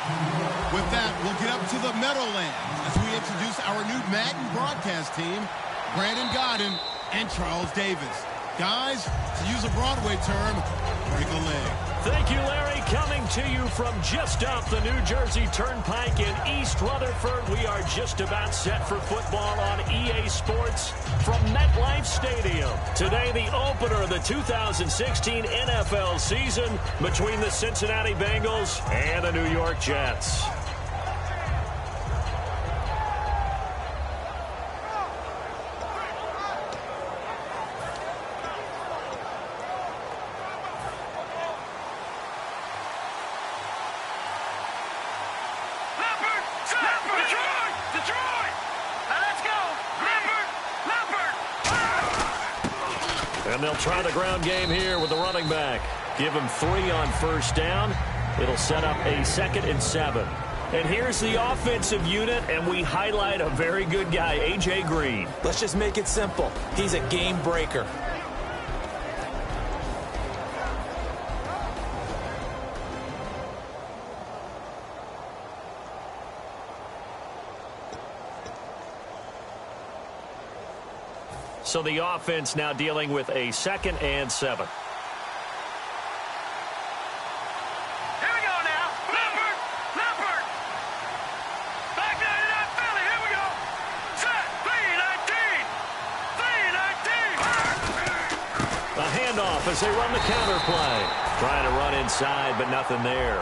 With that, we'll get up to the Meadowlands as we introduce our new Madden broadcast team, Brandon Godden and Charles Davis. Guys, to use a Broadway term, break a leg. Thank you, Larry. Coming to you from just off the New Jersey Turnpike in East Rutherford, we are just about set for football on EA Sports from MetLife Stadium. Today, the opener of the 2016 NFL season between the Cincinnati Bengals and the New York Jets. And they'll try the ground game here with the running back. Give him 3 on first down. It'll set up a 2nd and 7. And here's the offensive unit, and we highlight a very good guy, A.J. Green. Let's just make it simple. He's a game breaker. So the offense now dealing with a 2nd and 7. Here we go now. Leopard. Back down to that Philly. Here we go. Set. 3-19. A handoff as they run the counter play. Trying to run inside, but nothing there.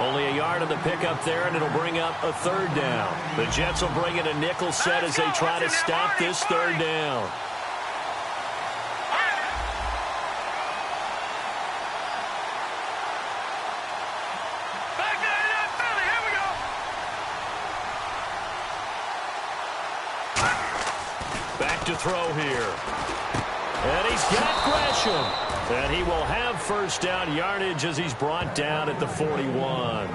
Only a yard of the pickup there, and it'll bring up a 3rd down. The Jets will bring in a nickel set as they try to stop this 3rd down. To throw here. And he's got Gresham. And he will have first down yardage as he's brought down at the 41.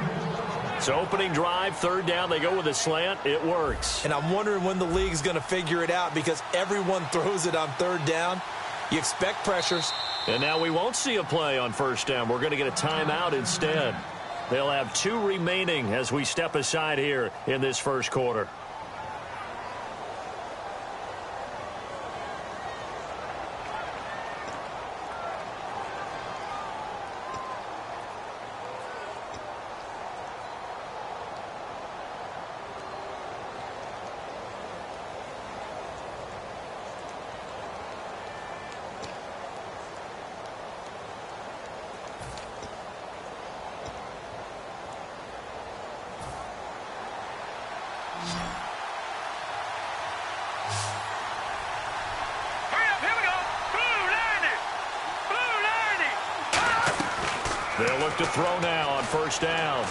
So opening drive, 3rd down, they go with a slant. It works. And I'm wondering when the league's going to figure it out because everyone throws it on 3rd down. You expect pressures. And now we won't see a play on first down. We're going to get a timeout instead. They'll have 2 remaining as we step aside here in this first quarter. They'll look to throw now on first down.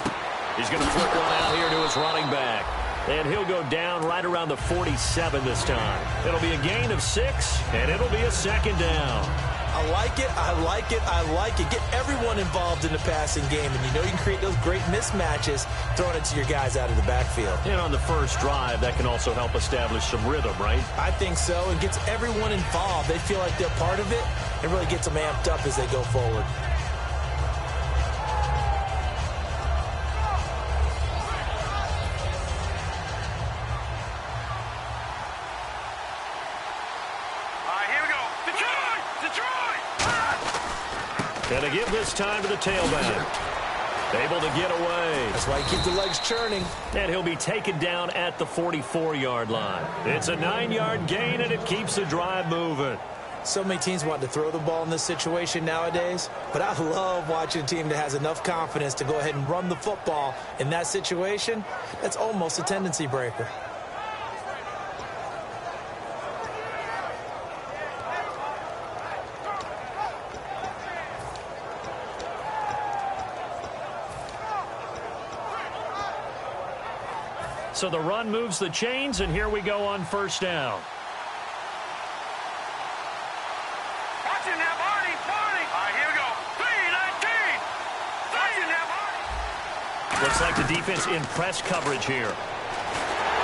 He's going to flip one out here to his running back. And he'll go down right around the 47 this time. It'll be a gain of 6, and it'll be a 2nd down. I like it, I like it, I like it. Get everyone involved in the passing game, and you know you can create those great mismatches throwing it to your guys out of the backfield. And on the first drive, that can also help establish some rhythm, right? I think so. It gets everyone involved. They feel like they're part of it. It really gets them amped up as they go forward. And to give this time to the tailback. Able to get away. That's why you keep the legs churning. And he'll be taken down at the 44-yard line. It's a 9-yard gain, and it keeps the drive moving. So many teams want to throw the ball in this situation nowadays, but I love watching a team that has enough confidence to go ahead and run the football in that situation. That's almost a tendency breaker. So the run moves the chains, and here we go on first down. Watch it now, Barney. All right, here we go. 3-19. Watch it now, Barney. Looks like the defense in press coverage here.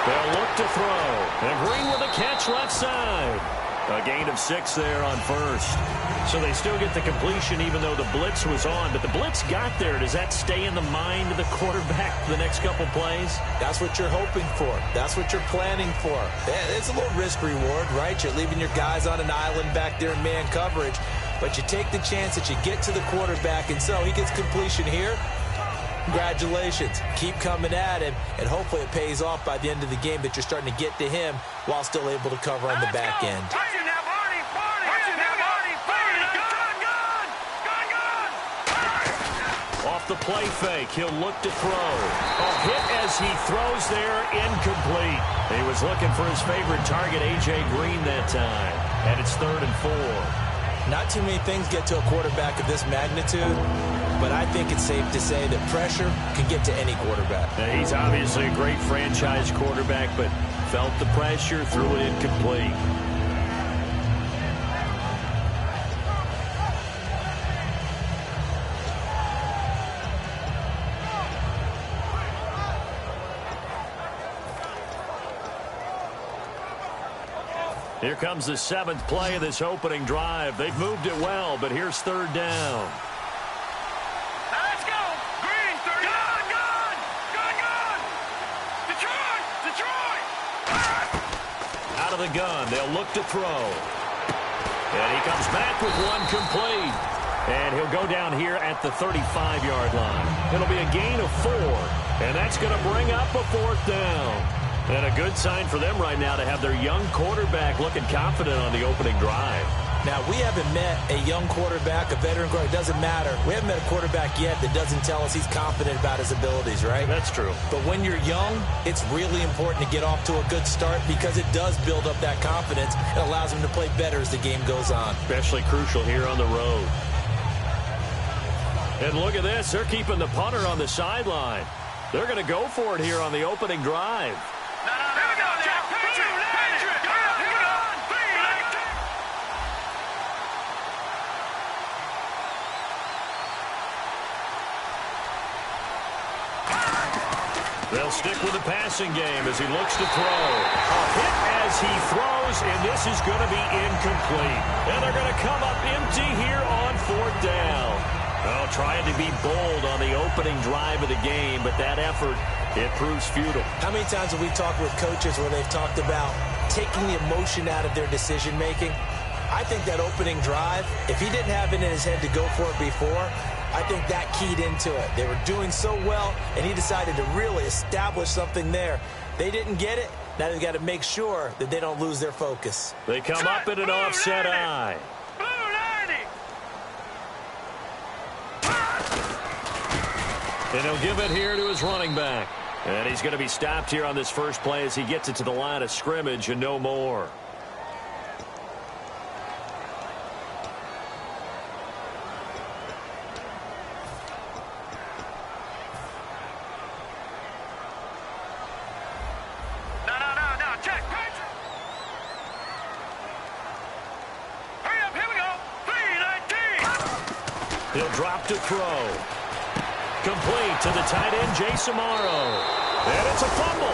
They'll look to throw. And Green with a catch left side. A gain of 6 there on first. So they still get the completion even though the blitz was on. But the blitz got there. Does that stay in the mind of the quarterback the next couple plays? That's what you're hoping for. That's what you're planning for. It's a little risk reward, right? You're leaving your guys on an island back there in man coverage. But you take the chance that you get to the quarterback, and so he gets completion here. Congratulations. Keep coming at him, and hopefully it pays off by the end of the game that you're starting to get to him while still able to cover on the back end. Off the play fake, he'll look to throw. A hit as he throws there, incomplete. He was looking for his favorite target, A.J. Green, that time. And it's 3rd and 4. Not too many things get to a quarterback of this magnitude, but I think it's safe to say that pressure can get to any quarterback. Now, he's obviously a great franchise quarterback, but felt the pressure, threw it incomplete. Here comes the 7th play of this opening drive. They've moved it well, but here's 3rd down. Now let's go. Green, 30. Gone. Detroit. Out of the gun, they'll look to throw. And he comes back with one complete. And he'll go down here at the 35-yard line. It'll be a gain of 4. And that's going to bring up a 4th down. And a good sign for them right now to have their young quarterback looking confident on the opening drive. Now, we haven't met a young quarterback, a veteran quarterback. It doesn't matter. We haven't met a quarterback yet that doesn't tell us he's confident about his abilities, right? That's true. But when you're young, it's really important to get off to a good start because it does build up that confidence. It allows him to play better as the game goes on. Especially crucial here on the road. And look at this. They're keeping the punter on the sideline. They're going to go for it here on the opening drive. They'll stick with the passing game as he looks to throw. A hit as he throws, and this is going to be incomplete. And they're going to come up empty here on 4th down. Well, trying to be bold on the opening drive of the game, but that effort, it proves futile. How many times have we talked with coaches where they've talked about taking the emotion out of their decision-making? I think that opening drive, if he didn't have it in his head to go for it before, I think that keyed into it. They were doing so well, and he decided to really establish something there. They didn't get it. Now they've got to make sure that they don't lose their focus. They come up in an offset eye. And he'll give it here to his running back. And he's going to be stopped here on this first play as he gets it to the line of scrimmage and no more. He'll drop to throw. Complete to the tight end, Jason Morrow. And it's a fumble.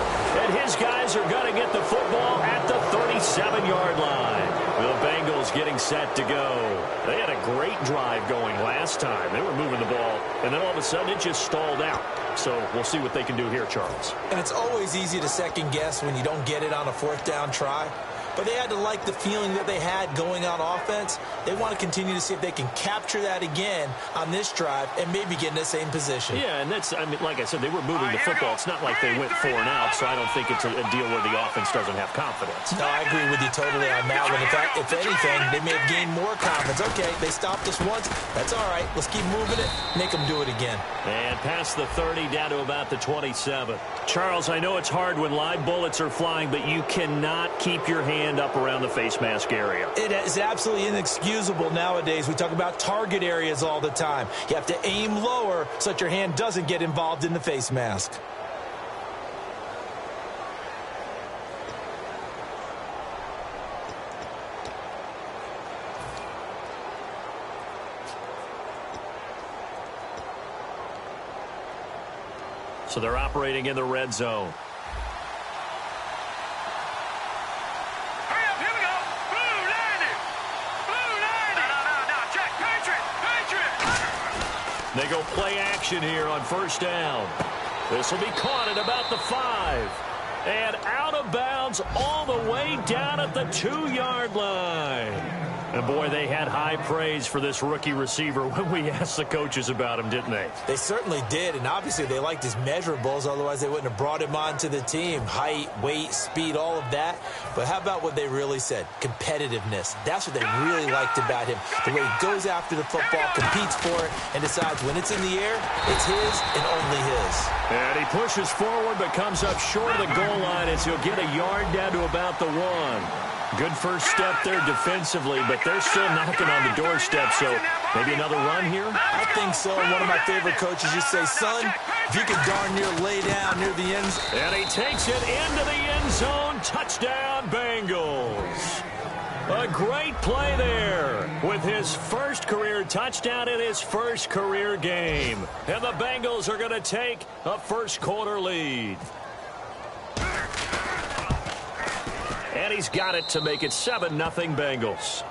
And his guys are going to get the football at the 37-yard line. The Bengals getting set to go. They had a great drive going last time. They were moving the ball, and then all of a sudden it just stalled out. So we'll see what they can do here, Charles. And it's always easy to second guess when you don't get it on a 4th down try. But they had to like the feeling that they had going on offense. They want to continue to see if they can capture that again on this drive and maybe get in the same position. Yeah, and that's, I mean, like I said, they were moving the football. It's not like they went 4 and out, so I don't think it's a deal where the offense doesn't have confidence. No, I agree with you totally on that one. In fact, if anything, they may have gained more confidence. Okay, they stopped us once. That's all right. Let's keep moving it. Make them do it again. And past the 30 down to about the 27. Charles, I know it's hard when live bullets are flying, but you cannot keep your hand up around the face mask area. It is absolutely inexcusable nowadays. We talk about target areas all the time. You have to aim lower so that your hand doesn't get involved in the face mask. So they're operating in the red zone. They go play action here on first down. This will be caught at about the 5. And out of bounds all the way down at the 2-yard line. And, boy, they had high praise for this rookie receiver when we asked the coaches about him, didn't they? They certainly did, and obviously they liked his measurables. Otherwise, they wouldn't have brought him onto the team. Height, weight, speed, all of that. But how about what they really said? Competitiveness. That's what they really liked about him. The way he goes after the football, competes for it, and decides when it's in the air, it's his and only his. And he pushes forward but comes up short of the goal line as he'll get a yard down to about the 1. Good first step there defensively, but they're still knocking on the doorstep, so maybe another run here? I think so. One of my favorite coaches used to say, son, if you can darn near lay down near the end zone. And he takes it into the end zone. Touchdown, Bengals. A great play there with his first career touchdown in his first career game. And the Bengals are going to take a first quarter lead. And he's got it to make it 7-0 Bengals.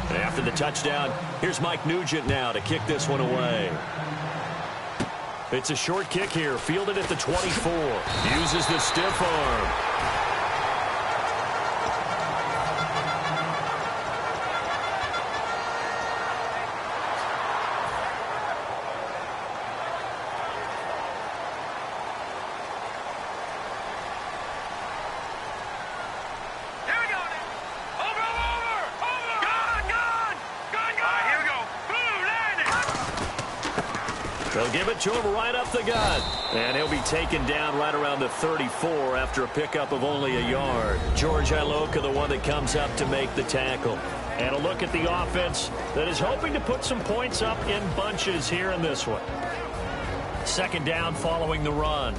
And after the touchdown, here's Mike Nugent now to kick this one away. It's a short kick here, fielded at the 24. Uses the stiff arm. They'll give it to him right up the gut. And he'll be taken down right around the 34 after a pickup of only a yard. George Iloka, the one that comes up to make the tackle. And a look at the offense that is hoping to put some points up in bunches here in this one. Second down following the run.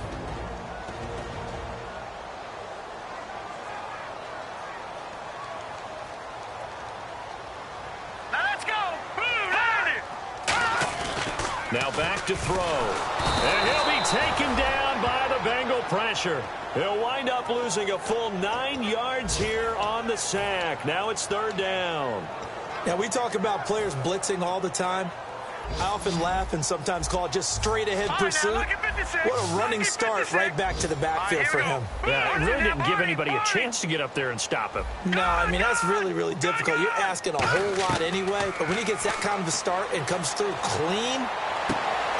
Now back to throw. And he'll be taken down by the Bengal pressure. He'll wind up losing a full 9 yards here on the sack. Now it's third down. Now, we talk about players blitzing all the time. I often laugh and sometimes call it just straight-ahead pursuit. What a running start right back to the backfield for him. Yeah, it really didn't give anybody a chance to get up there and stop him. No, I mean, that's really, really difficult. You're asking a whole lot anyway, but when he gets that kind of a start and comes through clean,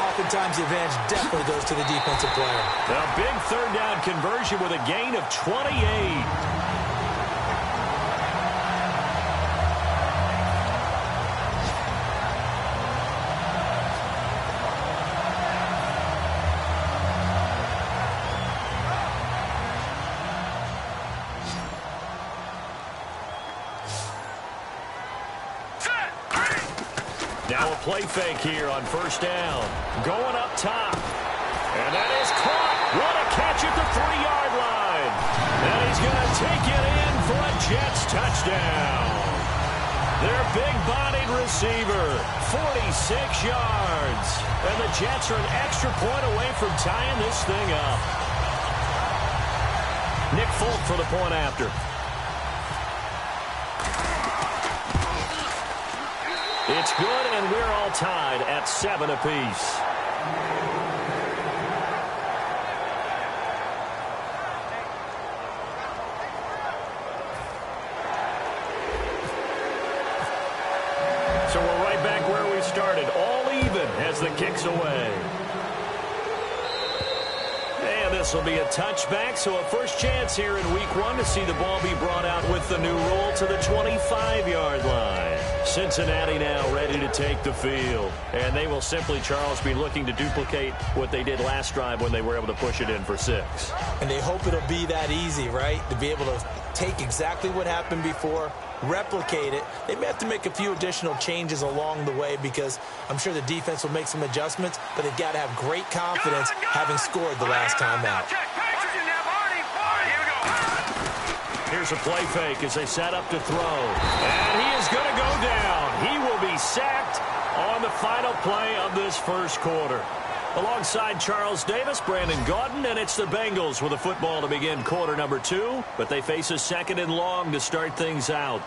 oftentimes the advantage definitely goes to the defensive player. A big third down conversion with a gain of 28. Now a play fake here on first down. Going up top. And that is caught. What a catch at the 3-yard line. And he's going to take it in for a Jets touchdown. Their big-bodied receiver, 46 yards. And the Jets are an extra point away from tying this thing up. Nick Folk for the point after. It's good, and we're all tied at 7 apiece. So we're right back where we started, all even as the kick's away. And this will be a touchback, so a first chance here in week 1 to see the ball be brought out with the new rule to the 25-yard line. Cincinnati now ready to take the field. And they will simply, Charles, be looking to duplicate what they did last drive when they were able to push it in for 6. And they hope it'll be that easy, right? To be able to take exactly what happened before, replicate it. They may have to make a few additional changes along the way because I'm sure the defense will make some adjustments, but they've got to have great confidence having scored the last time out. Here's a play fake as they set up to throw. And he is going to go down. He will be sacked on the final play of this first quarter. Alongside Charles Davis, Brandon Gaudin, and it's the Bengals with a football to begin quarter number 2, but they face a second and long to start things out.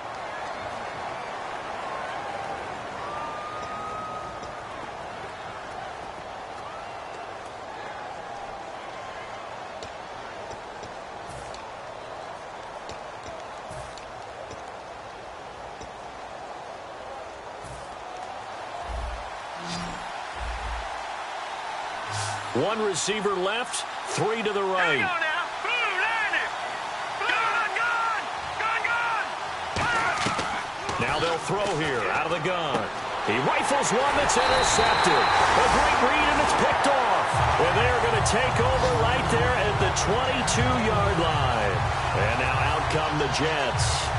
One receiver left, 3 to the right. Now they'll throw here out of the gun. He rifles one that's intercepted. A great read, and it's picked off. And they're going to take over right there at the 22-yard line. And now out come the Jets.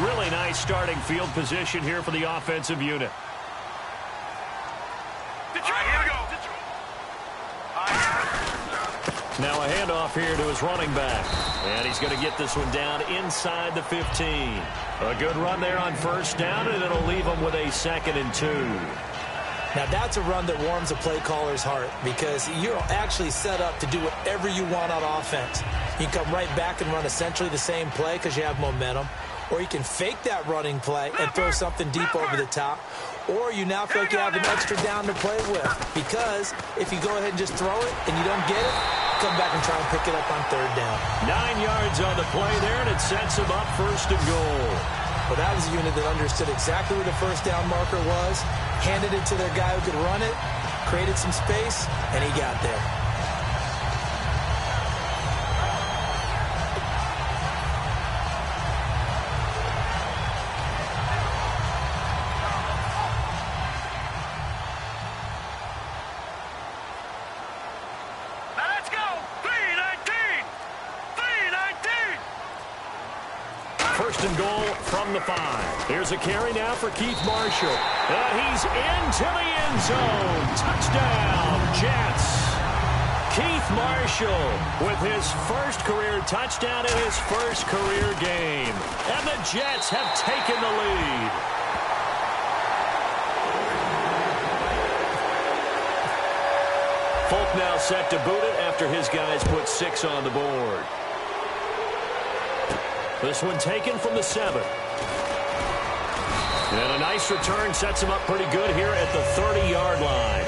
Really nice starting field position here for the offensive unit. Now a handoff here to his running back. And he's going to get this one down inside the 15. A good run there on first down, and it'll leave him with a 2nd and 2. Now that's a run that warms a play caller's heart because you're actually set up to do whatever you want on offense. You can come right back and run essentially the same play because you have momentum. Or you can fake that running play and throw something deep over the top. Or you now feel like you have an extra down to play with. Because if you go ahead and just throw it and you don't get it, come back and try and pick it up on 3rd down. 9 yards on the play there, and it sets him up 1st and goal. Well, that was a unit that understood exactly where the first down marker was, handed it to their guy who could run it, created some space, and he got there. And goal from the 5. Here's a carry now for Keith Marshall. And he's into the end zone. Touchdown, Jets. Keith Marshall with his first career touchdown in his first career game. And the Jets have taken the lead. Folk now set to boot it after his guys put 6 on the board. This one taken from the 7. And a nice return sets him up pretty good here at the 30-yard line.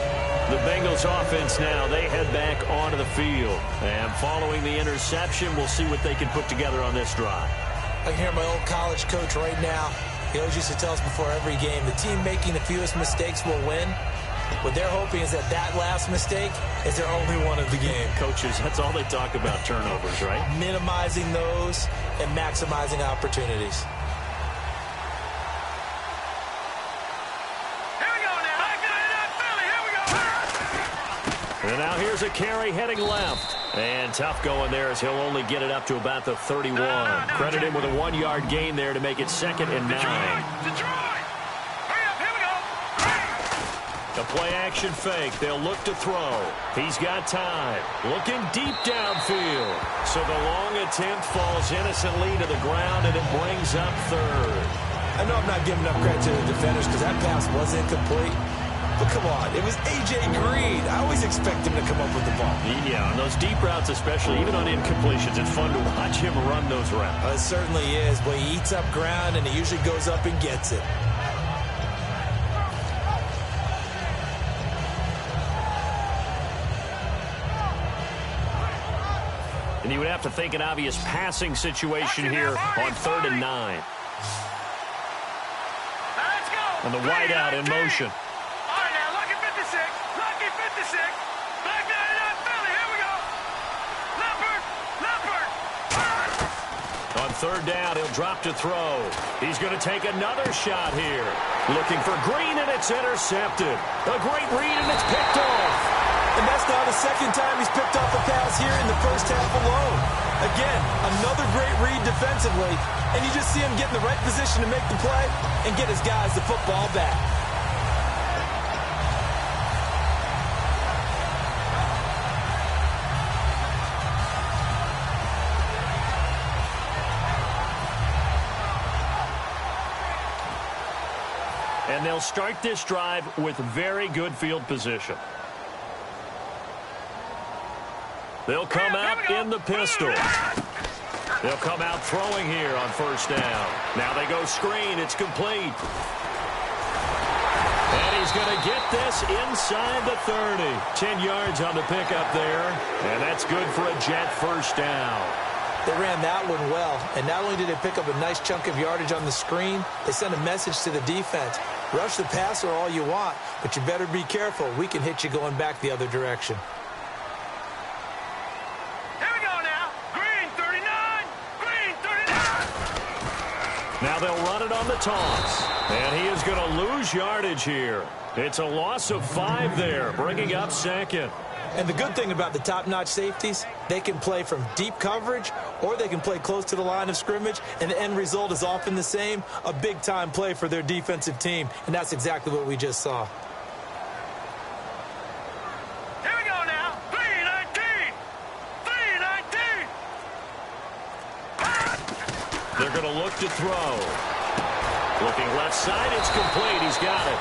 The Bengals offense now, they head back onto the field. And following the interception, we'll see what they can put together on this drive. I can hear my old college coach right now. He always used to tell us before every game, the team making the fewest mistakes will win. What they're hoping is that last mistake is their only one of the game. Coaches, that's all they talk about, turnovers, right? Minimizing those and maximizing opportunities. Here we go now. Back into that Philly. Here we go. And now here's a carry heading left. And tough going there as he'll only get it up to about the 31. Credit him with a 1-yard gain there to make it 2nd and 9. Detroit. A play-action fake. They'll look to throw. He's got time. Looking deep downfield. So the long attempt falls innocently to the ground, and it brings up 3rd. I know I'm not giving enough credit to the defenders because that pass was incomplete. But come on, it was A.J. Green. I always expect him to come up with the ball. Yeah, on those deep routes especially, even on incompletions, it's fun to watch him run those routes. It certainly is, but he eats up ground, and he usually goes up and gets it. And you would have to think an obvious passing situation here on 3rd and 9. Let's go. And the wideout in motion. All right, now, lucky 56. Lucky 56. Back down to that Philly. Here we go. Leopard. On 3rd down, he'll drop to throw. He's going to take another shot here. Looking for Green, and it's intercepted. A great read, and it's picked off. And that's now the 2nd time he's picked off a pass here in the first half alone. Again, another great read defensively, and you just see him get in the right position to make the play and get his guys the football back. And they'll start this drive with very good field position. They'll come out in the pistol. They'll come out throwing here on first down. Now they go screen. It's complete. And he's going to get this inside the 30. 10 yards on the pickup there. And that's good for a Jet first down. They ran that one well. And not only did they pick up a nice chunk of yardage on the screen, they sent a message to the defense. Rush the passer all you want, but you better be careful. We can hit you going back the other direction. Now they'll run it on the toss. And he is going to lose yardage here. It's a loss of 5 there, bringing up second. And the good thing about the top-notch safeties, they can play from deep coverage or they can play close to the line of scrimmage, and the end result is often the same, a big-time play for their defensive team. And that's exactly what we just saw. Here we go now. 3-19. 3-19. They're going to look to throw. Looking left side, it's complete. He's got it.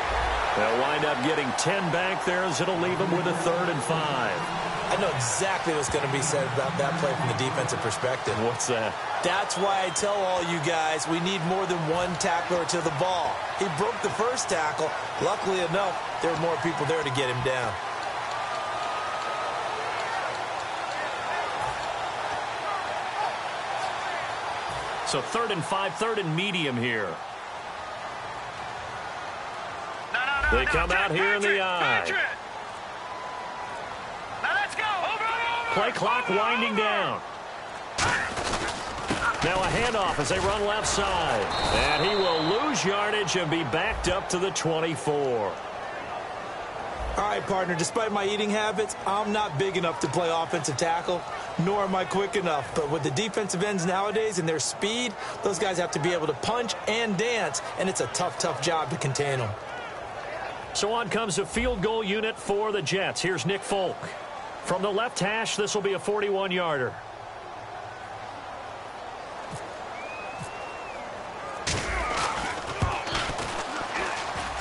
They'll wind up getting 10 back there as it'll leave them with a 3rd and 5. I know exactly what's going to be said about that play from the defensive perspective. What's that? That's why I tell all you guys we need more than one tackler to the ball. He broke the first tackle. Luckily enough, there were more people there to get him down. So 3rd and 5, 3rd and medium here. They come out here in the eye. Now let's go. Over. Play clock winding down. Now a handoff as they run left side. And he will lose yardage and be backed up to the 24. All right, partner, despite my eating habits, I'm not big enough to play offensive tackle, nor am I quick enough. But with the defensive ends nowadays and their speed, those guys have to be able to punch and dance, and it's a tough, tough job to contain them. So on comes a field goal unit for the Jets. Here's Nick Folk. From the left hash, this will be a 41-yarder.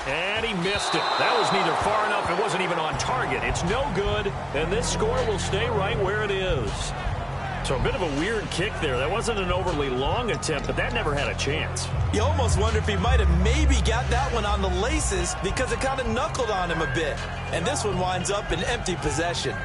And he missed it. That was neither far enough. It wasn't even on target. It's no good, and this score will stay right where it is. So a bit of a weird kick there. That wasn't an overly long attempt, but that never had a chance. You almost wonder if he might have maybe got that one on the laces because it kind of knuckled on him a bit. And this one winds up in empty possession.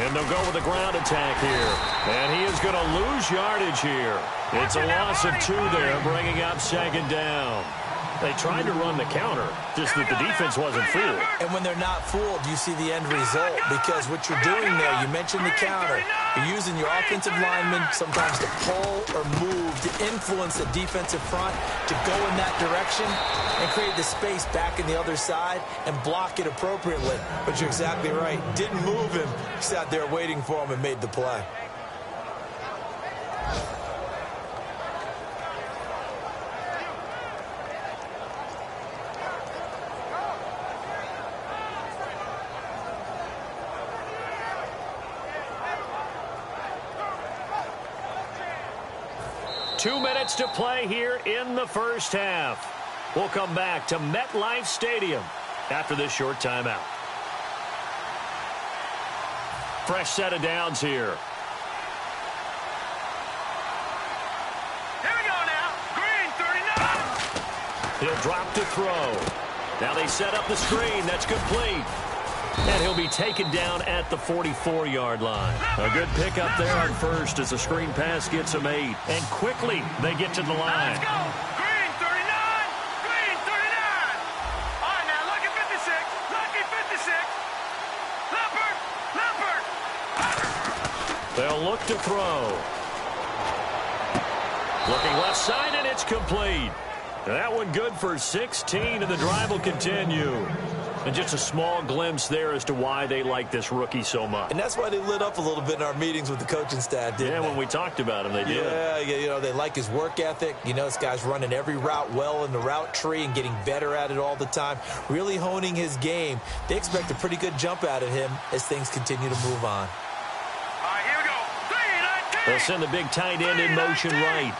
And they'll go with a ground attack here. And he is going to lose yardage here. It's a loss of 2 there, bringing up 2nd down. They tried to run the counter, just that the defense wasn't fooled. And when they're not fooled, you see the end result. Because what you're doing there, you mentioned the counter. You're using your offensive linemen sometimes to pull or move, to influence the defensive front, to go in that direction and create the space back in the other side and block it appropriately. But you're exactly right. Didn't move him. Sat there waiting for him and made the play. Two minutes to play here in the first half. We'll come back to MetLife Stadium after this short timeout. Fresh set of downs here. Here we go now. Green, 39. He'll drop to throw. Now they set up the screen. That's complete. And he'll be taken down at the 44-yard line. A good pickup there on first as the screen pass gets him 8. And quickly they get to the line. Let's go. Green, 39. Green, 39. All right, now, lucky 56. Lucky 56. Leopard. Leopard. They'll look to throw. Looking left side, and it's complete. That one good for 16, and the drive will continue. And just a small glimpse there as to why they like this rookie so much. And that's why they lit up a little bit in our meetings with the coaching staff, didn't they? When we talked about him, they did. Yeah, they like his work ethic. This guy's running every route well in the route tree and getting better at it all the time, really honing his game. They expect a pretty good jump out of him as things continue to move on. All right, here we go. 3-19. They'll send the big tight end in motion right.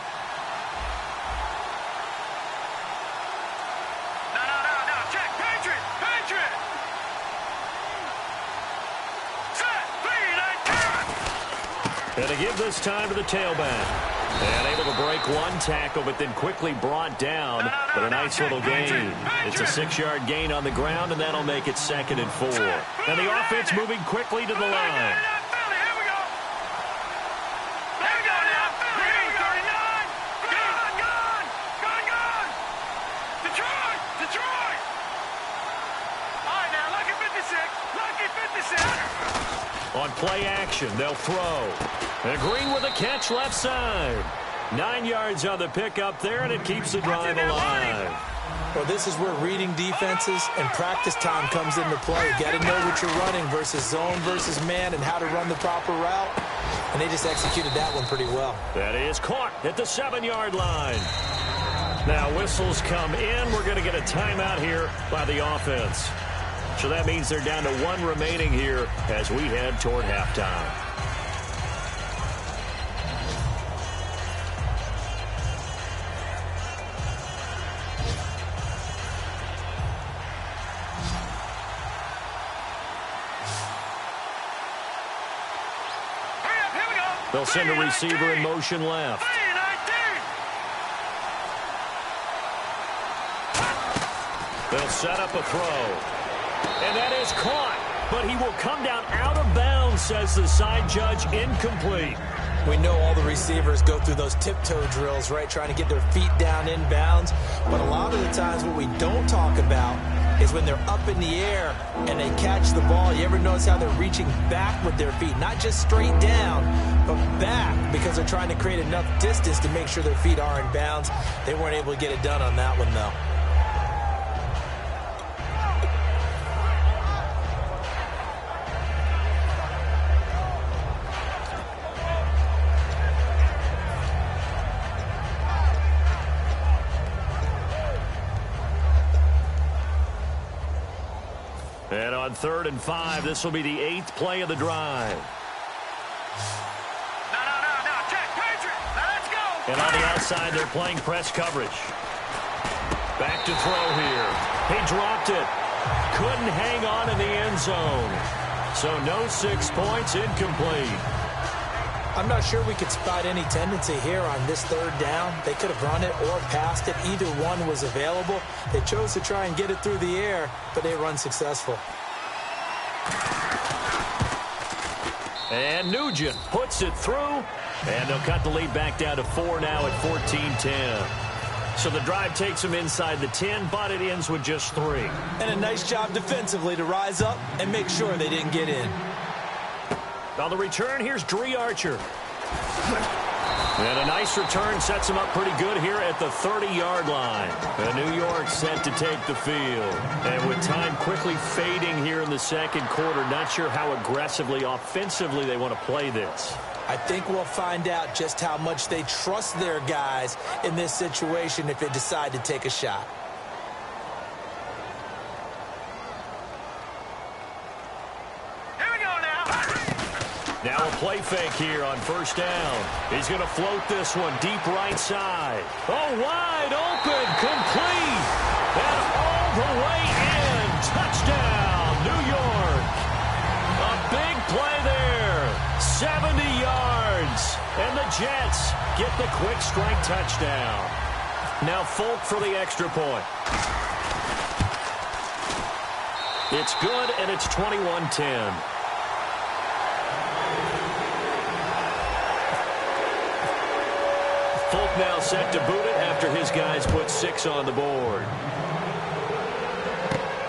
And to give this time to the tailback. And able to break one tackle, but then quickly brought down. But a nice little gain. It's a 6-yard gain on the ground, and that'll make it 2nd and 4. And the offense moving quickly to the line. On play action, they'll throw. And Green with a catch left side. 9 yards on the pickup there, and it keeps the drive alive. Well, this is where reading defenses and practice time comes into play. You got to know what you're running versus zone versus man and how to run the proper route. And they just executed that one pretty well. That is caught at the 7-yard line. Now whistles come in. We're going to get a timeout here by the offense. So that means they're down to 1 remaining here as we head toward halftime. They'll send a receiver in motion left. They'll set up a throw. And that is caught, but he will come down out of bounds, says the side judge, incomplete. We know all the receivers go through those tiptoe drills, right, trying to get their feet down in bounds. But a lot of the times what we don't talk about is when they're up in the air and they catch the ball. You ever notice how they're reaching back with their feet? Not just straight down, but back, because they're trying to create enough distance to make sure their feet are in bounds. They weren't able to get it done on that one, though. And on 3rd and 5, this will be the 8th play of the drive. No, check, Patriot. Now let's go. And on the outside, they're playing press coverage. Back to throw here. He dropped it. Couldn't hang on in the end zone. So no 6 points, incomplete. I'm not sure we could spot any tendency here on this 3rd down. They could have run it or passed it. Either one was available. They chose to try and get it through the air, but they were unsuccessful. And Nugent puts it through, and they'll cut the lead back down to 4 now at 14-10. So the drive takes them inside the 10, but it ends with just 3. And a nice job defensively to rise up and make sure they didn't get in. On the return, here's Dree Archer. And a nice return sets him up pretty good here at the 30-yard line. And New York set to take the field. And with time quickly fading here in the 2nd quarter, not sure how aggressively, offensively they want to play this. I think we'll find out just how much they trust their guys in this situation if they decide to take a shot. Now a play fake here on 1st down. He's going to float this one deep right side. Oh, wide open, complete, and all the way in. Touchdown, New York. A big play there, 70 yards, and the Jets get the quick strike touchdown. Now Folk for the extra point. It's good, and it's 21-10. Folk now set to boot it after his guys put 6 on the board.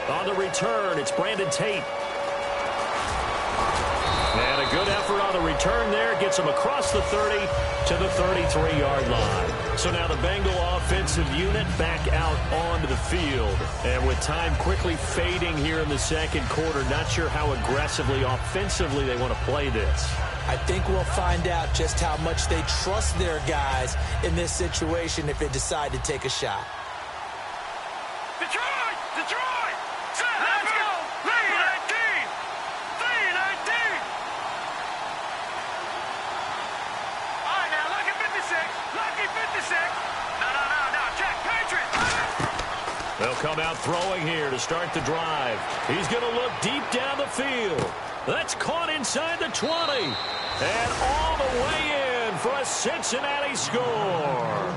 On the return, it's Brandon Tate. And a good effort on the return there. Gets them across the 30 to the 33-yard line. So now the Bengal offensive unit back out onto the field. And with time quickly fading here in the second quarter, not sure how aggressively, offensively they want to play this. I think we'll find out just how much they trust their guys in this situation if they decide to take a shot. Detroit! Detroit! Let's go! 3-19! 3-19! All right, now, lucky 56. Lucky 56. No. Check. Patriots! They'll come out throwing here to start the drive. He's going to look deep down the field. That's caught inside the 20. And all the way in for a Cincinnati score.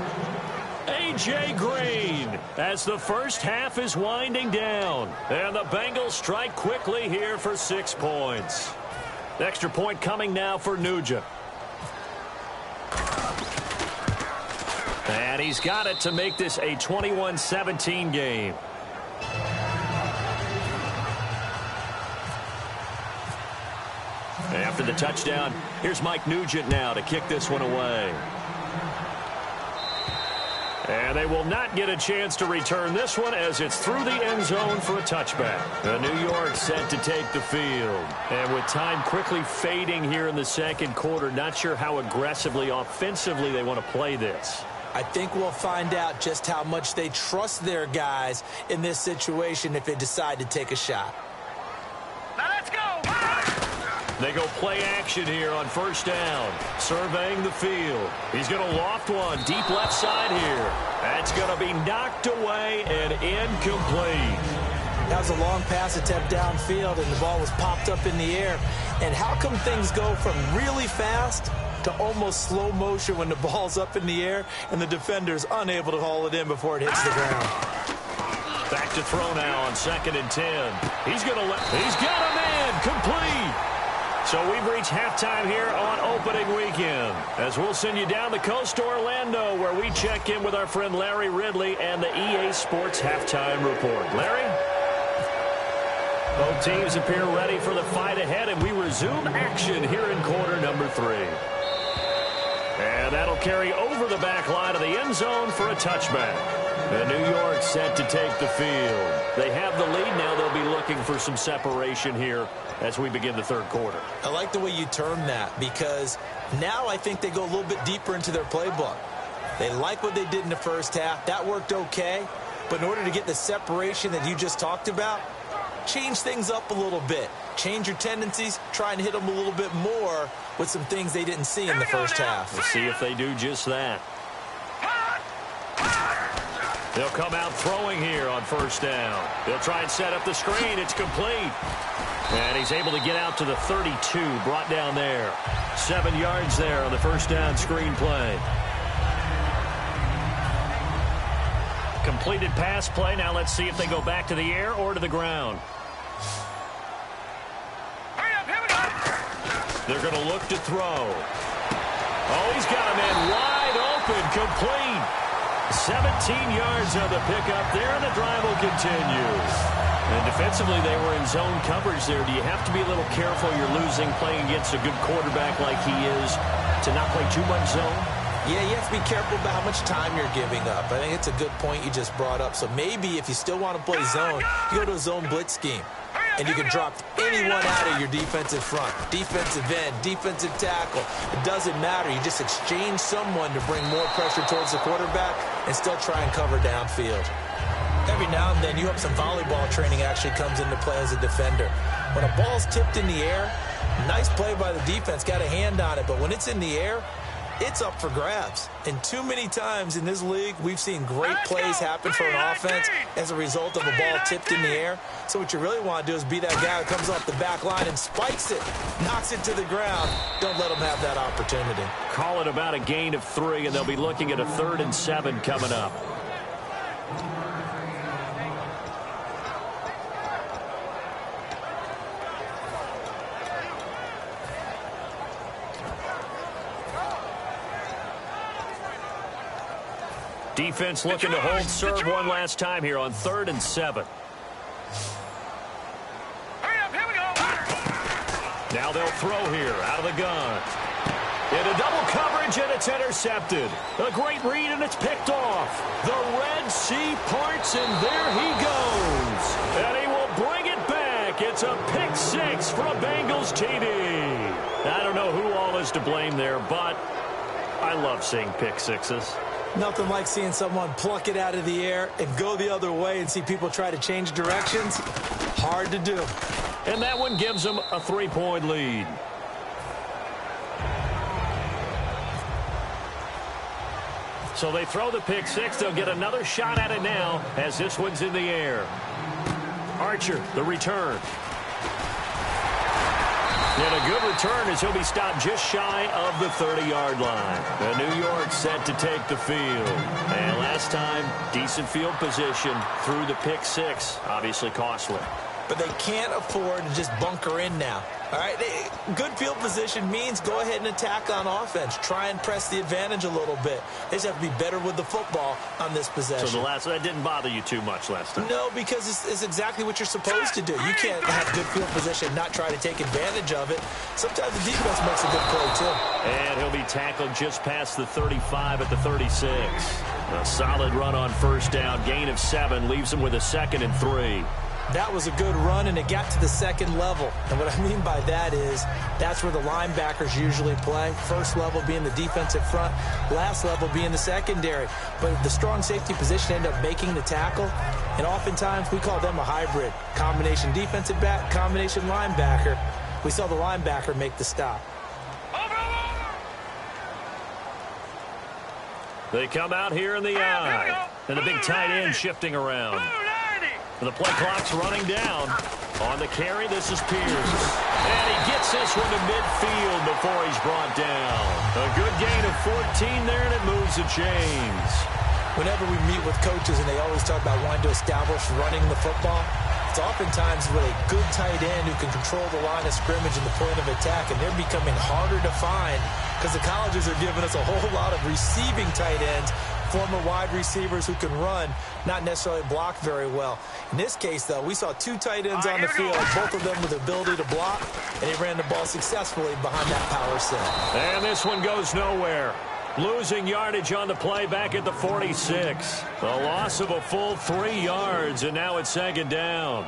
A.J. Green as the first half is winding down. And the Bengals strike quickly here for 6 points. The extra point coming now for Nugent. And he's got it to make this a 21-17 game. After the touchdown, here's Mike Nugent now to kick this one away. And they will not get a chance to return this one as it's through the end zone for a touchback. New York set to take the field. And with time quickly fading here in the second quarter, not sure how aggressively, offensively they want to play this. I think we'll find out just how much they trust their guys in this situation if they decide to take a shot. Now let's go! They go play action here on first down. Surveying the field. He's going to loft one deep left side here. That's going to be knocked away and incomplete. That was a long pass attempt downfield, and the ball was popped up in the air. And how come things go from really fast to almost slow motion when the ball's up in the air and the defender's unable to haul it in before it hits the ground? Back to throw now on 2nd and 10. He's got a man complete. So we've reached halftime here on opening weekend, as we'll send you down the coast to Orlando, where we check in with our friend Larry Ridley and the EA Sports Halftime Report. Larry? Both teams appear ready for the fight ahead, and we resume action here in quarter number 3. And that'll carry over the back line of the end zone for a touchback. And New York set to take the field. They have the lead now. They'll be looking for some separation here as we begin the third quarter. I like the way you term that, because now I think they go a little bit deeper into their playbook. They like what they did in the first half. That worked okay. But in order to get the separation that you just talked about, change things up a little bit. Change your tendencies. Try and hit them a little bit more with some things they didn't see in the first half. We'll see if they do just that. They'll come out throwing here on first down. They'll try and set up the screen. It's complete. And he's able to get out to the 32, brought down there. 7 yards there on the first down screen play. Completed pass play. Now let's see if they go back to the air or to the ground. They're going to look to throw. Oh, he's got a man wide open, complete. 17 yards on the pickup there, and the drive will continue. And defensively, they were in zone coverage there. Do you have to be a little careful? You're losing, playing against a good quarterback like he is, to not play too much zone? Yeah, you have to be careful about how much time you're giving up. I think it's a good point you just brought up. So maybe if you still want to play zone, you go to a zone blitz scheme. And you can drop anyone out of your defensive front. Defensive end, defensive tackle. It doesn't matter. You just exchange someone to bring more pressure towards the quarterback and still try and cover downfield. Every now and then, you hope some volleyball training actually comes into play as a defender. When a ball's tipped in the air, nice play by the defense, got a hand on it. But when it's in the air, it's up for grabs. And too many times in this league, we've seen great plays happen for an offense as a result of a ball tipped in the air. So what you really want to do is be that guy who comes off the back line and spikes it, knocks it to the ground. Don't let them have that opportunity. Call it about a gain of 3, and they'll be looking at a 3rd and 7 coming up. Defense looking to hold serve one last time here on 3rd and 7. Now they'll throw here out of the gun. Into double coverage, and it's intercepted. A great read, and it's picked off. The Red Sea parts, and there he goes. And he will bring it back. It's a pick six for a Bengals TD. I don't know who all is to blame there, but I love seeing pick sixes. Nothing like seeing someone pluck it out of the air and go the other way and see people try to change directions. Hard to do. And that one gives them a 3-point lead. So they throw the pick six. They'll get another shot at it now as this one's in the air. Archer, the return. And a good return as he'll be stopped just shy of the 30-yard line. And New York set to take the field. And last time, decent field position through the pick six. Obviously costly. But they can't afford to just bunker in now. All right, good field position means go ahead and attack on offense. Try and press the advantage a little bit. They just have to be better with the football on this possession. So that didn't bother you too much last time? No, because it's exactly what you're supposed to do. You can't have good field position and not try to take advantage of it. Sometimes the defense makes a good play, too. And he'll be tackled just past the 35 at the 36. A solid run on first down. Gain of 7 leaves him with a 2nd and 3. That was a good run, and it got to the second level. And what I mean by that is that's where the linebackers usually play. First level being the defensive front, last level being the secondary. But the strong safety position ended up making the tackle, and oftentimes we call them a hybrid. Combination defensive back, combination linebacker. We saw the linebacker make the stop. They come out here in the eye, and the big tight end shifting around. The play clock's running down. On the carry, this is Pierce. And he gets this one to midfield before he's brought down. A good gain of 14 there, and it moves the chains. Whenever we meet with coaches, and they always talk about wanting to establish running the football, it's oftentimes with a good tight end who can control the line of scrimmage and the point of attack, and they're becoming harder to find because the colleges are giving us a whole lot of receiving tight ends, former wide receivers who can run, not necessarily block very well. In this case, though, we saw 2 tight ends on the field, both of them with the ability to block, and they ran the ball successfully behind that power set. And this one goes nowhere. Losing yardage on the play back at the 46. A loss of a full 3 yards, and now it's 2nd down.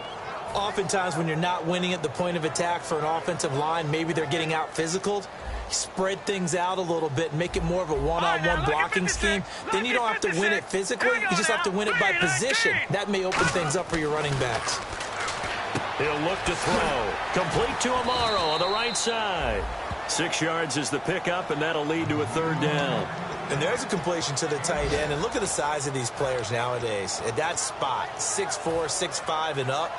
Oftentimes when you're not winning at the point of attack for an offensive line, maybe they're getting out physical. Spread things out a little bit, make it more of a one-on-one blocking scheme. Then you don't have to win it physically. You just have to win it by position. That may open things up for your running backs. He'll look to throw. Complete to Amaro on the right side. 6 yards is the pickup, and that'll lead to a 3rd down. And there's a completion to the tight end. And look at the size of these players nowadays. At that spot, 6'4", 6'5", and up.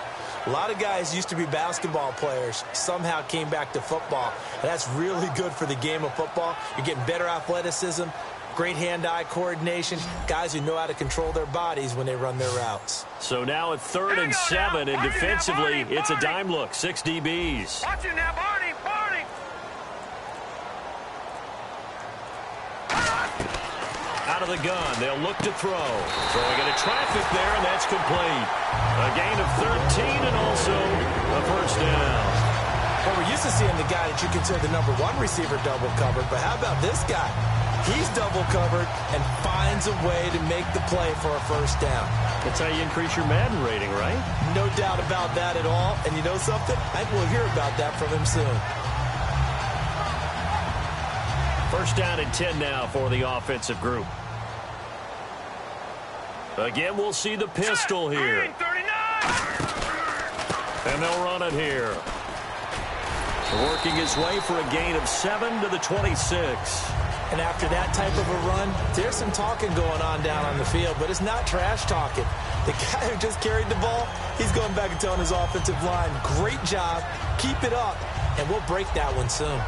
A lot of guys used to be basketball players, somehow came back to football. And that's really good for the game of football. You're getting better athleticism, great hand-eye coordination, guys who know how to control their bodies when they run their routes. So now at 3rd and 7, and defensively, it's a dime look, 6 DBs. Watch it now, Barney, Barney. Out of the gun, they'll look to throw. Throwing into traffic there, and that's complete. A gain of 13 and also a 1st down. Well, we're used to seeing the guy that you consider the number 1 receiver double covered, but how about this guy? He's double covered and finds a way to make the play for a 1st down. That's how you increase your Madden rating, right? No doubt about that at all. And you know something? I think we'll hear about that from him soon. 1st down and 10 now for the offensive group. Again, we'll see the pistol here. And they'll run it here. Working his way for a gain of 7 to the 26. And after that type of a run, there's some talking going on down on the field, but it's not trash talking. The guy who just carried the ball, he's going back and telling his offensive line, great job, keep it up, and we'll break that one soon.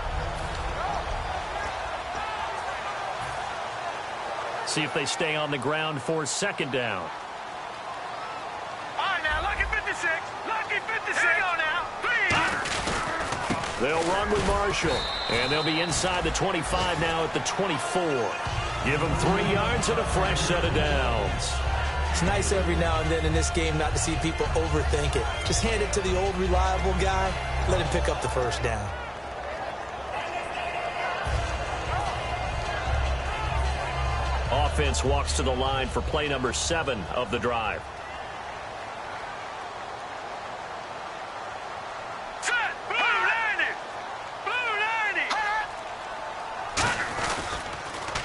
See if they stay on the ground for 2nd down. All right, now, lucky 56. Lucky 56. Here we go now. 3. They'll run with Marshall. And they'll be inside the 25 now at the 24. Give them 3 yards and a fresh set of downs. It's nice every now and then in this game not to see people overthink it. Just hand it to the old reliable guy. Let him pick up the 1st down. offense walks to the line for play number 7 of the drive. Set. Blue 90. Blue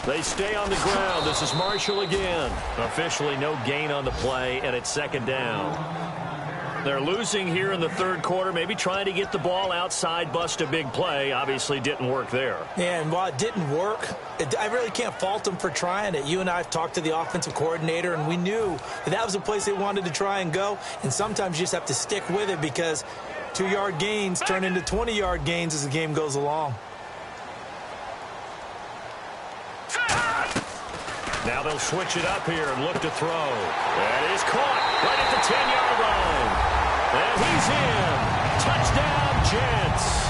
90. They stay on the ground. This is Marshall again. Officially no gain on the play, and it's second down. They're losing here in the third quarter, maybe trying to get the ball outside, bust a big play. Obviously didn't work there. Yeah, and while it didn't work, I really can't fault them for trying it. You and I have talked to the offensive coordinator, and we knew that was a place they wanted to try and go. And sometimes you just have to stick with it because 2-yard gains turn into 20-yard gains as the game goes along. Now they'll switch it up here and look to throw. That is caught right at the 10-yard line. And he's in. Touchdown, Jets.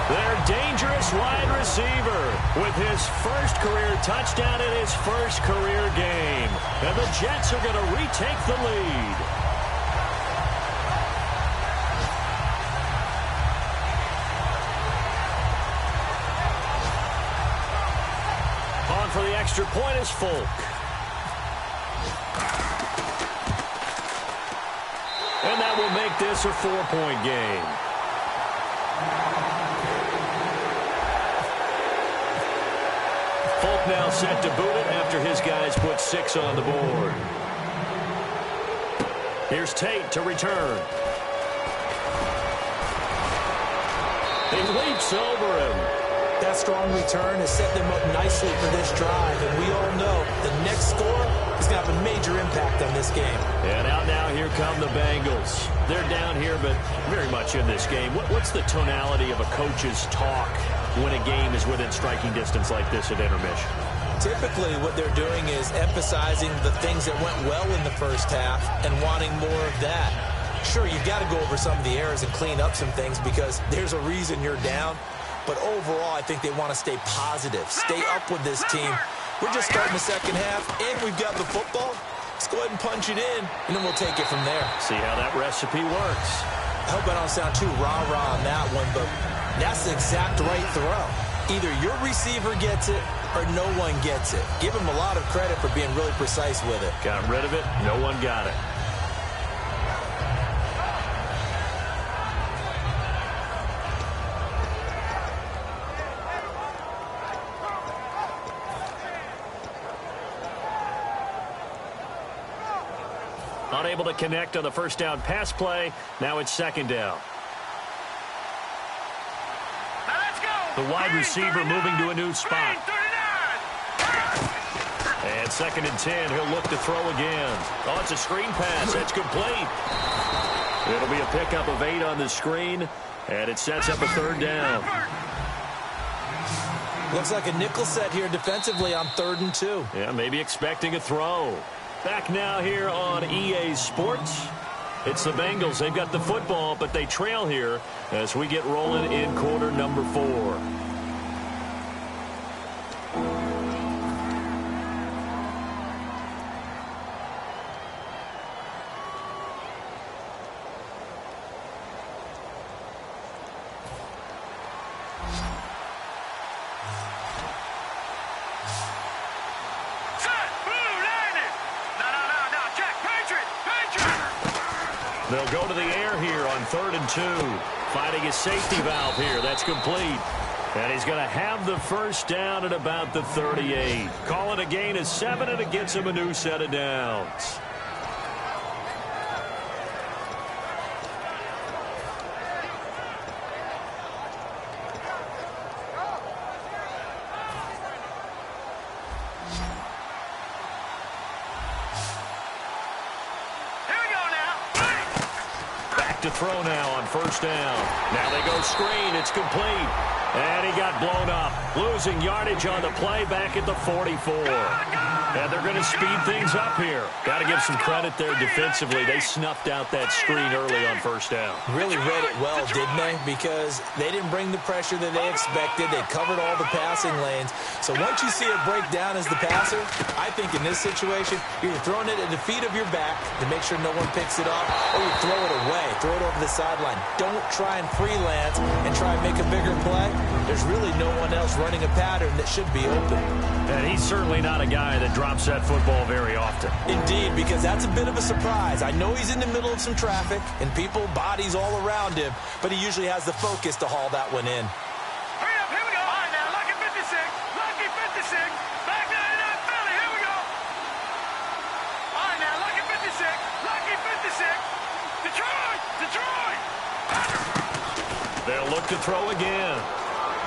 Their dangerous wide receiver with his first career touchdown in his first career game. And the Jets are going to retake the lead. On for the extra point is Folk. And that will make this a 4-point game. Folk now set to boot it after his guys put 6 on the board. Here's Tate to return. He leaps over him. That strong return has set them up nicely for this drive, and we all know the next score is going to have a major impact on this game. And out now, here come the Bengals. They're down here, but very much in this game. What's the tonality of a coach's talk when a game is within striking distance like this at intermission? Typically, what they're doing is emphasizing the things that went well in the first half and wanting more of that. Sure, you've got to go over some of the errors and clean up some things because there's a reason you're down. But overall, I think they want to stay positive, stay up with this team. We're just starting the second half, and we've got the football. Let's go ahead and punch it in, and then we'll take it from there. See how that recipe works. I hope I don't sound too rah-rah on that one, but that's the exact right throw. Either your receiver gets it or no one gets it. Give him a lot of credit for being really precise with it. Got rid of it. No one got it. Unable to connect on the first down pass play. Now it's second down. Now let's go. The wide receiver moving to a new spot. And second and 10. He'll look to throw again. Oh, it's a screen pass. That's complete. It'll be a pickup of 8 on the screen, and it sets up a third down. Looks like a nickel set here defensively on 3rd and 2. Yeah, maybe expecting a throw. Back now here on EA Sports. It's the Bengals. They've got the football, but they trail here as we get rolling in quarter number 4. They'll go to the air here on 3rd and 2. Finding his safety valve here. That's complete. And he's going to have the first down at about the 38. Call it a gain of 7, and it gets him a new set of downs. To throw now on first down. Now they go screen. It's complete. And he got blown up. Losing yardage on the play back at the 44. And they're going to speed things up here. Got to give some credit there defensively. They snuffed out that screen early on first down. Really read it well, didn't they? Because they didn't bring the pressure that they expected. They covered all the passing lanes. So once you see it break down as the passer, I think in this situation, you're throwing it at the feet of your back to make sure no one picks it off, or you throw it away, throw it over the sideline. Don't try and freelance and try and make a bigger play. There's really no one else running a pattern that should be open. And he's certainly not a guy that drops that football very often. Indeed, because that's a bit of a surprise. I know he's in the middle of some traffic and people, bodies all around him, but he usually has the focus to haul that one in. Hurry up, here we go. All right, now, lucky 56. Lucky 56. Back 99, Philly, here we go. All right, now, lucky 56. Lucky 56. Detroit! Detroit! They'll look to throw again.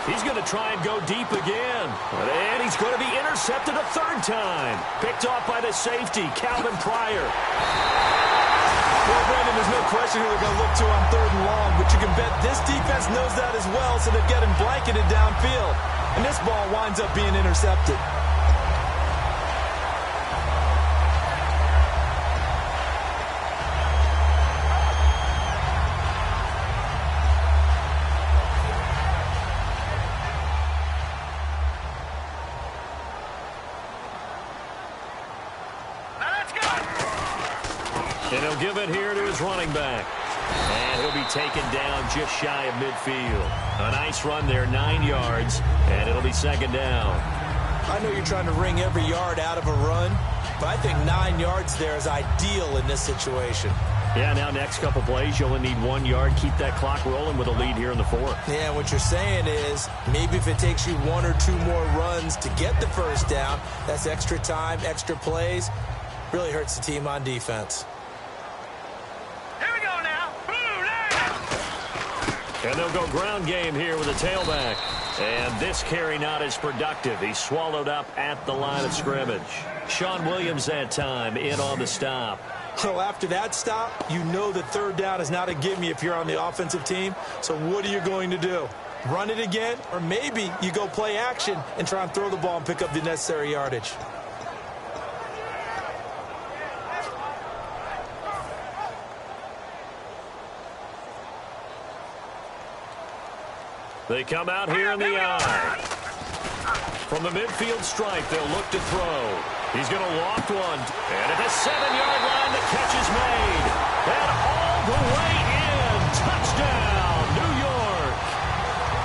He's going to try and go deep again. And he's going to be intercepted a third time. Picked off by the safety, Calvin Pryor. Well, Brandon, there's no question who they're going to look to on 3rd and long, but you can bet this defense knows that as well, so they're getting blanketed downfield. And this ball winds up being intercepted. And he'll give it here to his running back. And he'll be taken down just shy of midfield. A nice run there, 9 yards, and it'll be 2nd down. I know you're trying to wring every yard out of a run, but I think 9 yards there is ideal in this situation. Yeah, now next couple plays, you only need 1 yard. Keep that clock rolling with a lead here in the 4th. Yeah, what you're saying is maybe if it takes you 1 or 2 more runs to get the 1st down, that's extra time, extra plays. Really hurts the team on defense. And they'll go ground game here with a tailback. And this carry not as productive. He's swallowed up at the line of scrimmage. Sean Williams that time in on the stop. So after that stop, you know that 3rd down is not a gimme if you're on the offensive team. So what are you going to do? Run it again? Or maybe you go play action and try and throw the ball and pick up the necessary yardage. They come out here in the eye. From the midfield stripe, they'll look to throw. He's going to loft one. And at the 7-yard line, the catch is made. And all the way in. Touchdown, New York.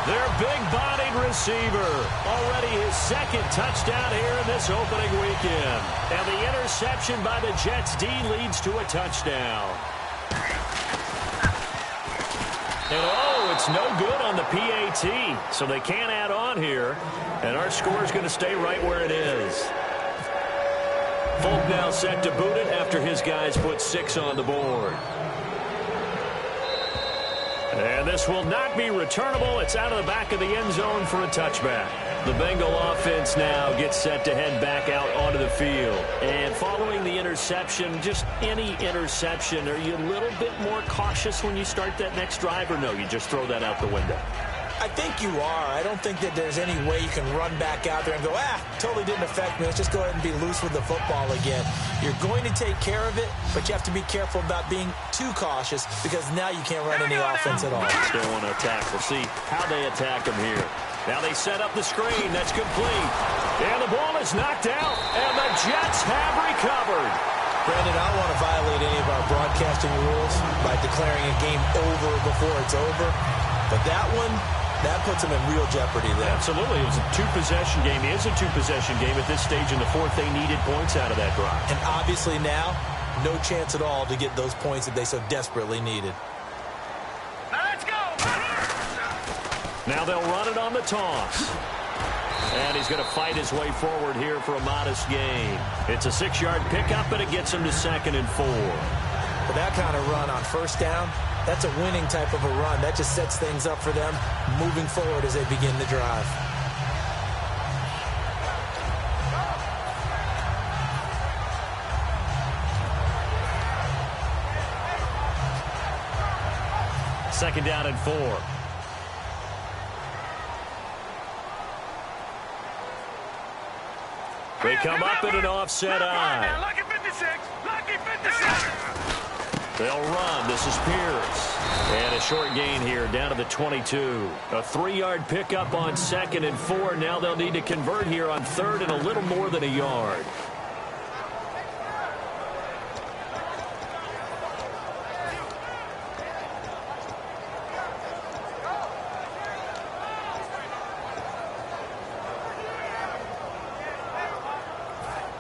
Their big-bodied receiver. Already his 2nd touchdown here in this opening weekend. And the interception by the Jets D leads to a touchdown. And it's no good on the PAT, so they can't add on here. And our score is going to stay right where it is. Folk now set to boot it after his guys put 6 on the board. And this will not be returnable. It's out of the back of the end zone for a touchback. The Bengal offense now gets set to head back out onto the field. And following the interception, just any interception, are you a little bit more cautious when you start that next drive, or no, you just throw that out the window? I think you are. I don't think that there's any way you can run back out there and go, totally didn't affect me. Let's just go ahead and be loose with the football again. You're going to take care of it, but you have to be careful about being too cautious because now you can't run any offense at all. Still want to attack. We'll see how they attack them here. Now they set up the screen. That's complete. And the ball is knocked out, and the Jets have recovered. Brandon, I don't want to violate any of our broadcasting rules by declaring a game over before it's over, but that one, that puts them in real jeopardy there. Absolutely. It was a 2-possession game. It is a 2-possession game at this stage in the 4th. They needed points out of that drive. And obviously now, no chance at all to get those points that they so desperately needed. Now let's go. Now they'll run it on the toss. And he's going to fight his way forward here for a modest gain. It's a 6-yard pickup, but it gets him to 2nd and 4. But that kind of run on 1st down, that's a winning type of a run. That just sets things up for them moving forward as they begin the drive. Second down and 4. They come up in an offset eye. Lucky 56. Lucky 56. They'll run. This is Pierce. And a short gain here down to the 22. A 3-yard pickup on 2nd and 4. Now they'll need to convert here on 3rd and a little more than a yard.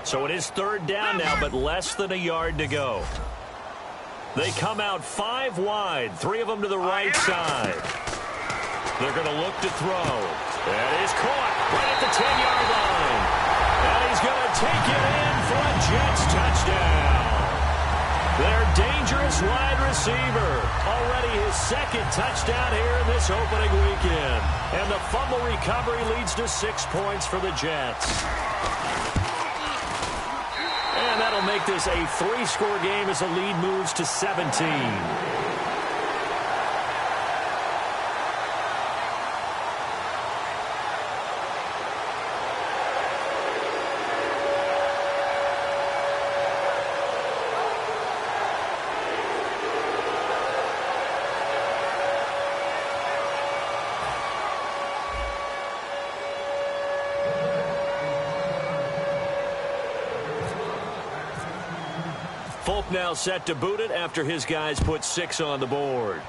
So it is third down now, but less than a yard to go. They come out 5 wide, 3 of them to the right side. They're going to look to throw. That is caught right at the 10-yard line. And he's going to take it in for a Jets touchdown. Their dangerous wide receiver. Already his second touchdown here in this opening weekend. And the fumble recovery leads to 6 points for the Jets. And that'll make this a 3-score game as the lead moves to 17. Folk now set to boot it after his guys put 6 on the board.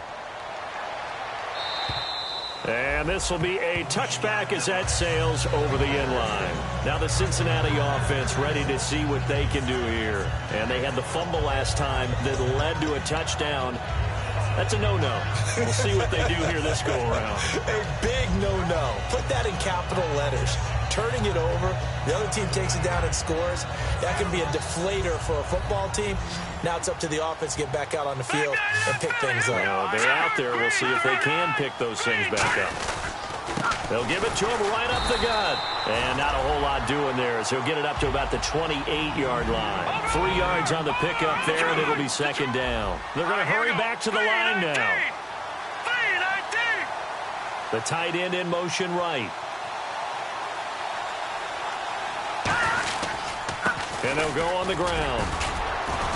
And this will be a touchback as that sails over the end line. Now the Cincinnati offense ready to see what they can do here. And they had the fumble last time that led to a touchdown. That's a no-no. We'll see what they do here this go-around. A big no-no. Put that in capital letters. Turning it over, the other team takes it down and scores. That can be a deflator for a football team. Now it's up to the offense to get back out on the field and pick things up. Well, they're out there. We'll see if they can pick those things back up. They'll give it to him right up the gut. And not a whole lot doing there as he'll get it up to about the 28-yard line. 3 yards on the pickup there, and it'll be second down. They're going to hurry back to the line now. The tight end in motion right. And they'll go on the ground.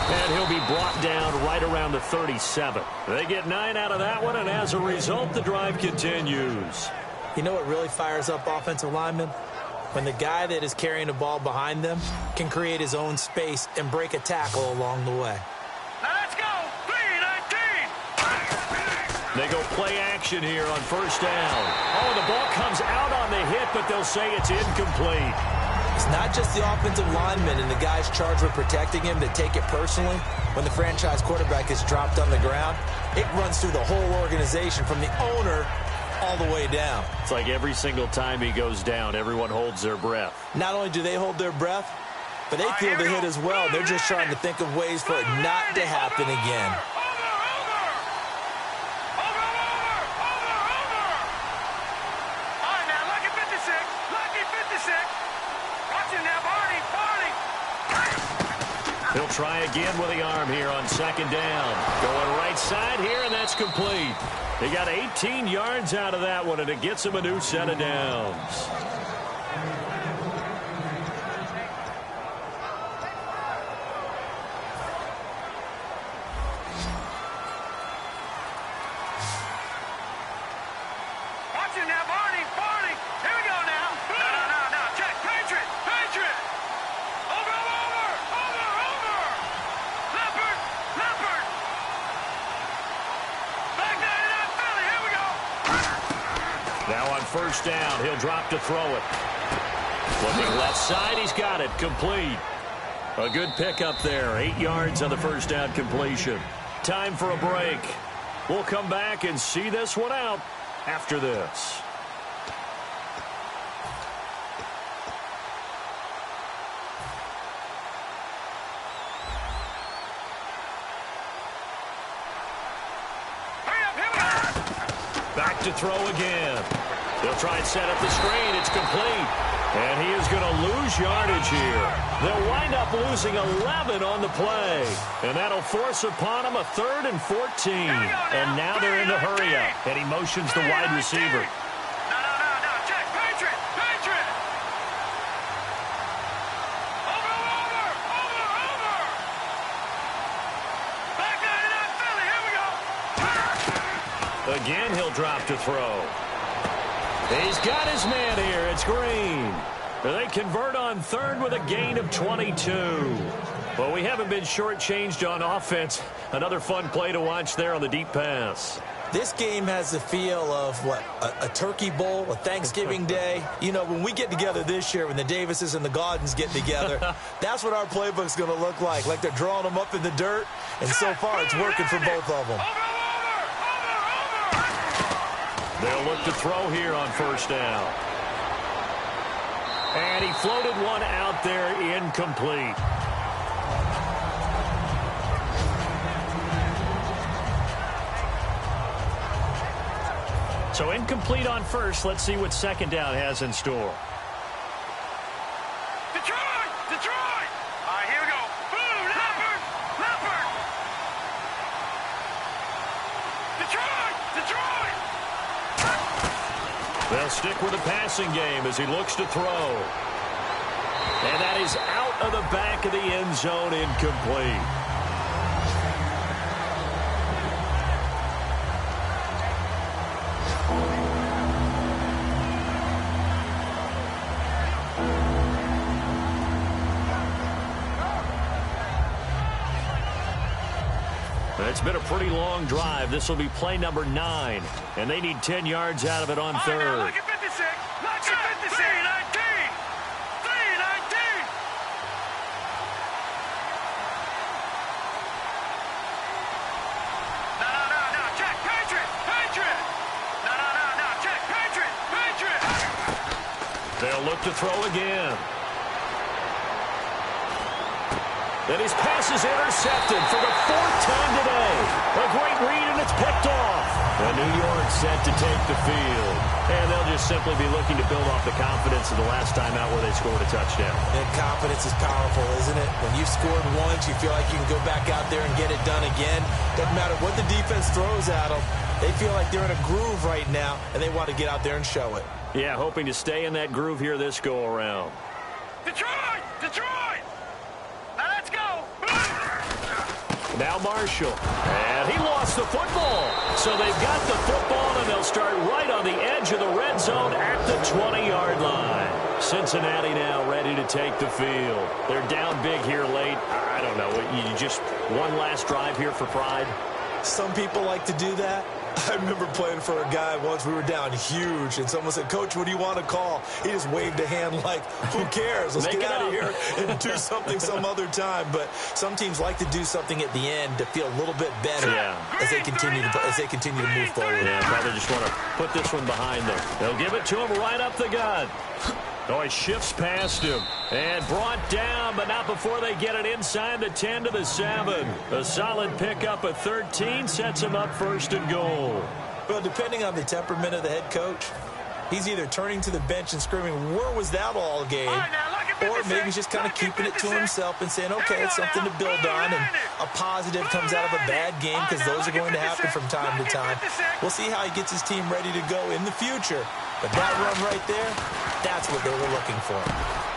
And he'll be brought down right around the 37. They get 9 out of that one, and as a result, the drive continues. You know what really fires up offensive linemen? When the guy that is carrying the ball behind them can create his own space and break a tackle along the way. Now let's go. 3-19. They go play action here on first down. Oh, the ball comes out on the hit, but they'll say it's incomplete. It's not just the offensive linemen and the guys charged with protecting him that take it personally. When the franchise quarterback is dropped on the ground, it runs through the whole organization from the owner all the way down. It's like every single time he goes down, everyone holds their breath. Not only do they hold their breath, but they feel the hit as well. They're just trying to think of ways for it not to happen again. He'll try again with the arm here on second down. Going right side here, and that's complete. They got 18 yards out of that one, and it gets him a new set of downs. First down, he'll drop to throw it. Looking left side, he's got it, complete. A good pickup there, 8 yards on the first down completion. Time for a break. We'll come back and see this one out after this. Back to throw again. They'll try and set up the screen. It's complete. And he is going to lose yardage here. They'll wind up losing 11 on the play. And that'll force upon him a 3rd and 14. And now they're in the hurry-up. And he motions the wide receiver. Again, he'll drop to throw. He's got his man here. It's Green. They convert on 3rd with a gain of 22. Well, we haven't been shortchanged on offense. Another fun play to watch there on the deep pass. This game has the feel of, a turkey bowl, a Thanksgiving day. You know, when we get together this year, when the Davises and the Gaudens get together, that's what our playbook's going to look like. Like they're drawing them up in the dirt, and so far it's working for both of them. They'll look to throw here on first down. And he floated one out there, incomplete. So incomplete on first. Let's see what second down has in store. Detroit! Detroit! All right, here we go. Boom! Leopard! Leopard! Detroit! Detroit! They'll stick with the passing game as he looks to throw. And that is out of the back of the end zone, incomplete. It's been a pretty long drive. This will be play number 9, and they need 10 yards out of it on third. Look at 56. Look at 56. 319. 319. No. Check. Patriot. Patriot. No. Check. Patriot. Patriot. They'll look to throw again. And his pass is intercepted for the 4th time today. A great read, and it's picked off. And New York set to take the field. And they'll just simply be looking to build off the confidence of the last time out where they scored a touchdown. And confidence is powerful, isn't it? When you've scored once, you feel like you can go back out there and get it done again. Doesn't matter what the defense throws at them. They feel like they're in a groove right now, and they want to get out there and show it. Yeah, hoping to stay in that groove here this go-around. Detroit! Detroit! Now let's go! Now Marshall. And he lost the football. So they've got the football, and they'll start right on the edge of the red zone at the 20-yard line. Cincinnati now ready to take the field. They're down big here late. I don't know. You just one last drive here for pride? Some people like to do that. I remember playing for a guy once. We were down huge, and someone said, "Coach, what do you want to call?" He just waved a hand like, who cares? Let's get out of here and do something some other time. But some teams like to do something at the end to feel a little bit better as they continue to move forward. Yeah, probably just want to put this one behind them. They'll give it to him right up the gut. Oh, he shifts past him and brought down, but not before they get it inside the 10 to the 7. A solid pickup of 13 sets him up first and goal. Well, depending on the temperament of the head coach, he's either turning to the bench and screaming, "Where was that all game?" Or maybe he's just kind of keeping it to himself and saying, okay, it's something to build on, and a positive comes out of a bad game, because those are going to happen from time to time. We'll see how he gets his team ready to go in the future. But that run right there, that's what they were looking for.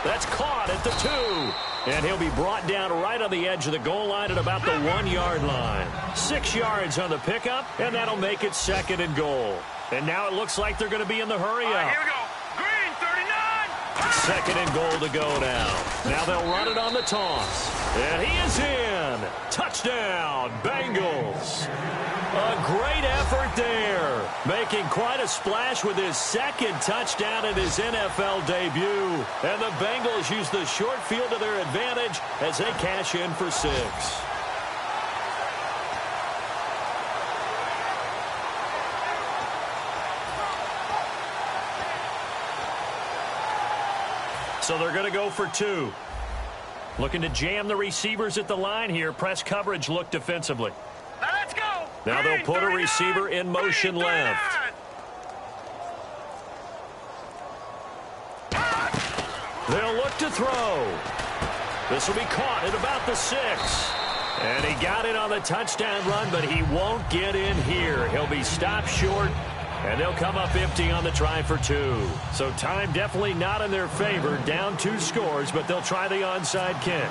That's caught at the 2. And he'll be brought down right on the edge of the goal line at about the 1-yard line. 6 yards on the pickup, and that'll make it second and goal. And now it looks like they're going to be in the hurry up. Here we go. Green, 39. Second and goal to go now. Now they'll run it on the toss. And he is in. Touchdown, Bengals. A great effort there. Making quite a splash with his second touchdown in his NFL debut. And the Bengals use the short field to their advantage as they cash in for 6. So they're going to go for 2. Looking to jam the receivers at the line here. Press coverage look defensively. Now let's go. Now they'll put a receiver in motion left. They'll look to throw. This will be caught at about the 6. And he got it on the touchdown run, but he won't get in here. He'll be stopped short. And they'll come up empty on the try for 2. So time definitely not in their favor. Down 2 scores, but they'll try the onside kick.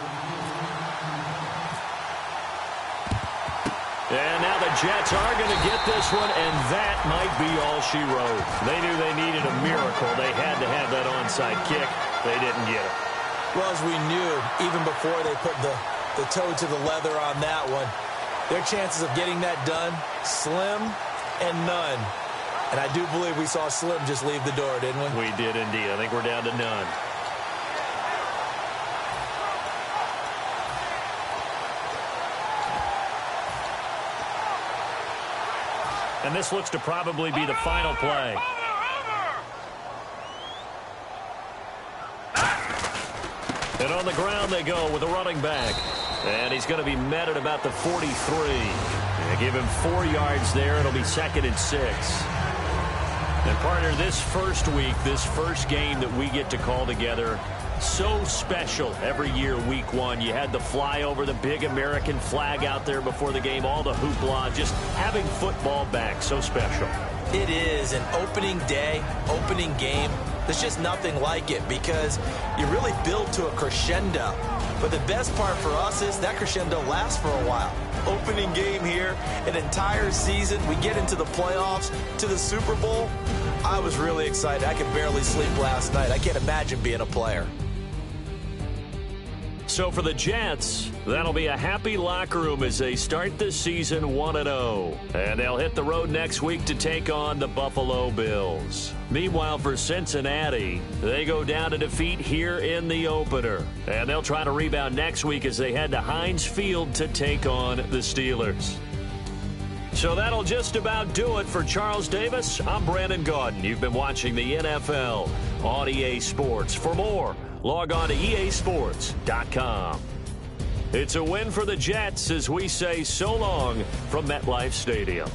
And now the Jets are going to get this one, and that might be all she wrote. They knew they needed a miracle. They had to have that onside kick. They didn't get it. Well, as we knew, even before they put the the toe to the leather on that one. Their chances of getting that done, slim and none. And I do believe we saw Slim just leave the door, didn't we? We did indeed. I think we're down to none. And this looks to probably be the final play. And on the ground they go with a running back. And he's going to be met at about the 43. They give him 4 yards there. It'll be 2nd and 6. And partner, this first week, this first game that we get to call together, so special every year, week 1. You had the flyover, the big American flag out there before the game, all the hoopla, just having football back, so special. It is an opening day, opening game. There's just nothing like it because you really build to a crescendo. But the best part for us is that crescendo lasts for a while. Opening game here, an entire season. We get into the playoffs, to the Super Bowl. I was really excited. I could barely sleep last night. I can't imagine being a player. So for the Jets, that'll be a happy locker room as they start the season 1-0. And they'll hit the road next week to take on the Buffalo Bills. Meanwhile, for Cincinnati, they go down to defeat here in the opener. And they'll try to rebound next week as they head to Heinz Field to take on the Steelers. So that'll just about do it for Charles Davis. I'm Brandon Gaudin. You've been watching the NFL on EA Sports. For more, log on to easports.com. It's a win for the Jets as we say so long from MetLife Stadium.